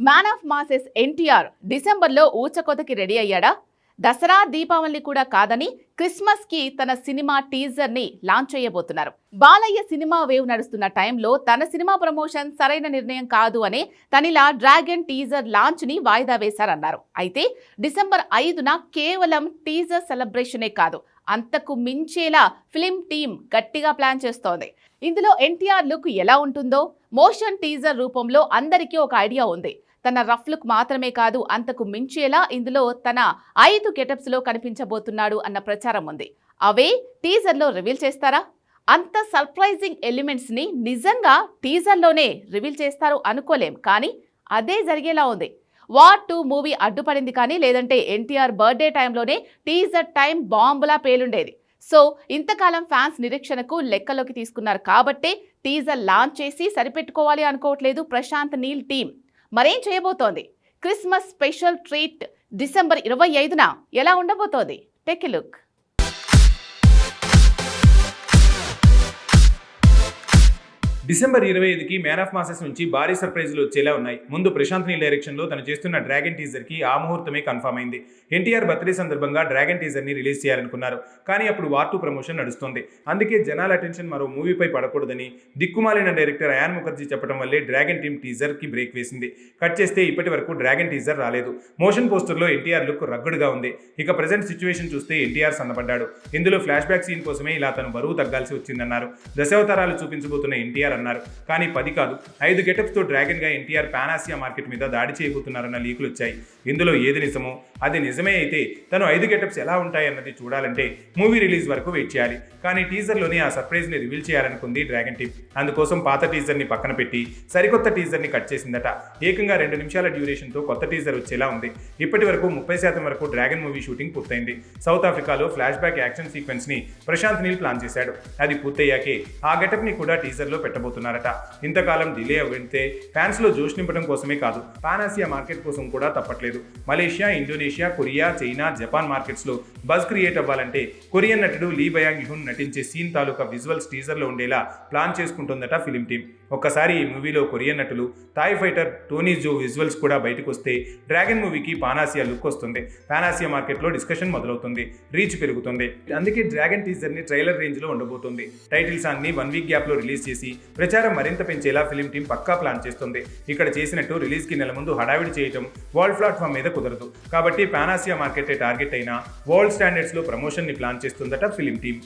Man of masses NTR డిసెంబర్లో ఊచకోతకి ready అయ్యాడా? Dasara Deepavali కూడా కాదని క్రిస్మస్ కి తన సినిమా టీజర్ ని లాంచ్ చేయబోతున్నారు. బాలయ్య సినిమా వేవ్ నడుస్తున్న టైంలో తన సినిమా ప్రమోషన్ సరైన నిర్ణయం కాదు అని తనిలా డ్రాగన్ టీజర్ లాంచ్ ని వాయిదా వేశారన్నారు. అయితే డిసెంబర్ 5న కేవలం టీజర్ సెలబ్రేషనే కాదు, అంతకు మించేలా ఫిలిం టీం గట్టిగా ప్లాన్ చేస్తోంది. ఇందులో ఎన్టీఆర్ లుక్ ఎలా ఉంటుందో మోషన్ టీజర్ రూపంలో అందరికీ ఒక ఐడియా ఉంది. తన రఫ్ లుక్ మాత్రమే కాదు, అంతకు మించేలా ఇందులో తన 5 గెటప్స్ లో కనిపించబోతున్నాడు అన్న ప్రచారం ఉంది. అవే టీజర్లో రివీల్ చేస్తారా? అంత సర్ప్రైజింగ్ ఎలిమెంట్స్ ని నిజంగా టీజర్లోనే రివీల్ చేస్తారు అనుకోలేం, కానీ అదే జరిగేలా ఉంది. వార్ 2 మూవీ అడ్డుపడింది, కానీ లేదంటే ఎన్టీఆర్ బర్త్డే టైంలోనే టీజర్ టైం బాంబులా పేలుండేది. సో ఇంతకాలం ఫ్యాన్స్ నిరీక్షణకు లెక్కలోకి తీసుకున్నారు కాబట్టే టీజర్ లాంచ్ చేసి సరిపెట్టుకోవాలి అనుకోవట్లేదు ప్రశాంత్ నీల్ టీం. మరేం చేయబోతోంది? క్రిస్మస్ స్పెషల్ ట్రీట్ డిసెంబర్ 25న ఎలా ఉండబోతోంది? Take a look. డిసెంబర్ 25కి మ్యాన్ ఆఫ్ మాసెస్ నుంచి భారీ సర్ప్రైజులు వచ్చేలా ఉన్నాయి. ముందు ప్రశాంత్ నీల్ డైరెక్షన్లో తను చేస్తున్న డ్రాగన్ టీజర్కి ఆ ముహూర్తమే కన్ఫర్మ్ అయింది. ఎన్టీఆర్ బర్త్డే సందర్భంగా డ్రాగన్ టీజర్ని రిలీజ్ చేయాలనుకున్నారు, కానీ అప్పుడు వార్ 2 ప్రమోషన్ నడుస్తోంది. అందుకే జనాల అటెన్షన్ మరో మూవీపై పడకూడదని దిక్కుమాలిన డైరెక్టర్ అయాన్ ముఖర్జీ చెప్పడం వల్లే డ్రాగన్ టీమ్ టీజర్కి బ్రేక్ వేసింది. కట్ చేస్తే ఇప్పటి వరకు డ్రాగన్ టీజర్ రాలేదు. మోషన్ పోస్టర్లో ఎన్టీఆర్ లుక్ రగ్గుడుగా ఉంది. ఇక ప్రజెంట్ సిచ్యువేషన్ చూస్తే ఎన్టీఆర్ సన్నబడ్డాడు. ఇందులో ఫ్లాష్ బ్యాక్ సీన్ కోసమే ఇలా తను బరువు తగ్గాల్సి వచ్చిందన్నారు. దశావతారాలు చూపించబోతున్న ఎన్టీఆర్ అన్నారు, కానీ 10 కాదు 5 గెటప్స్ తో డ్రాగన్ గా ఎన్టీఆర్ పాన్ ఆసియా మార్కెట్ మీద దాడి చేయబోతున్నారన్న లీకులు వచ్చాయి. ఇందులో ఏది నిజమో అది నిజమే అయితే తను 5 గెటప్స్ ఎలా ఉంటాయన్నది చూడాలంటే మూవీ రిలీజ్ వరకు వెయిట్ చేయాలి. కానీ టీజర్లోనే ఆ సర్ప్రైజ్ ని రివీల్ చేయాలనుకుంది డ్రాగన్ టీమ్. అందుకోసం పాత టీజర్ ని పక్కన పెట్టి సరికొత్త టీజర్ ని కట్ చేసిందట. ఏకంగా 2 నిమిషాల డ్యూరేషన్ తో కొత్త టీజర్ వచ్చేలా ఉంది. ఇప్పటి వరకు 30% వరకు డ్రాగన్ మూవీ షూటింగ్ పూర్తయింది. సౌత్ ఆఫ్రికాలో ఫ్లాష్ బ్యాక్ యాక్షన్ సీక్వెన్స్ ని ప్రశాంత్ నీల్ ప్లాన్ చేశాడు. అది పూర్తయ్యాకే ఆ గెటప్ ని కూడా టీజర్ లో పెట్టబోతున్నారట. ఇంతకాలం డిలే అవ్వితే ఫ్యాన్స్ లో జోష్ నింపడం కోసమే కాదు, పాన్ ఆసియా మార్కెట్ కోసం కూడా తప్పట్లేదు. Malaysia, Indonesia, Korea, China, Japan markets లో బజ్ క్రియేట్ అవ్వాలంటే కొరియన్ నటుడు లీ బయాంగ్ యున్ నటించే సీన్ తాలూకా విజువల్స్ టీజర్ లో ఉండేలా ప్లాన్ చేసుకుంటుందట ఫిలిం టీం. ఒక్కసారి ఈ మూవీలో కొరియన్ నటులు, థాయ్ ఫైటర్ టోనీ జో విజువల్స్ కూడా బయటకు వస్తే డ్రాగన్ మూవీకి పాన్ ఆసియా లుక్ వస్తుంది. పాన్ ఆసియా మార్కెట్ లో డిస్కషన్ మొదలవుతుంది, రీచ్ పెరుగుతుంది. అందుకే డ్రాగన్ టీజర్ ని ట్రైలర్ రేంజ్ లో ఉండబోతుంది. టైటిల్ సాంగ్ ని 1 వీక్ గ్యాప్ లో రిలీజ్ చేసి ప్రచారం మరింత పెంచేలా ఫిలిం టీం పక్కా ప్లాన్ చేస్తుంది. ఇక్కడ చేసినట్టు రిలీజ్ కి నెల ముందు హడావిడి చేయడం వరల్డ్ ప్లాట్ఫామ్ మీద కుదరదు. కాబట్టి పాన్ ఆసియా మార్కెట్ టార్గెట్ అయిన వరల్డ్ స్టాండర్డ్స్ లో ప్రమోషన్ ని ప్లాన్ చేస్తుందట ఫిలిం టీం.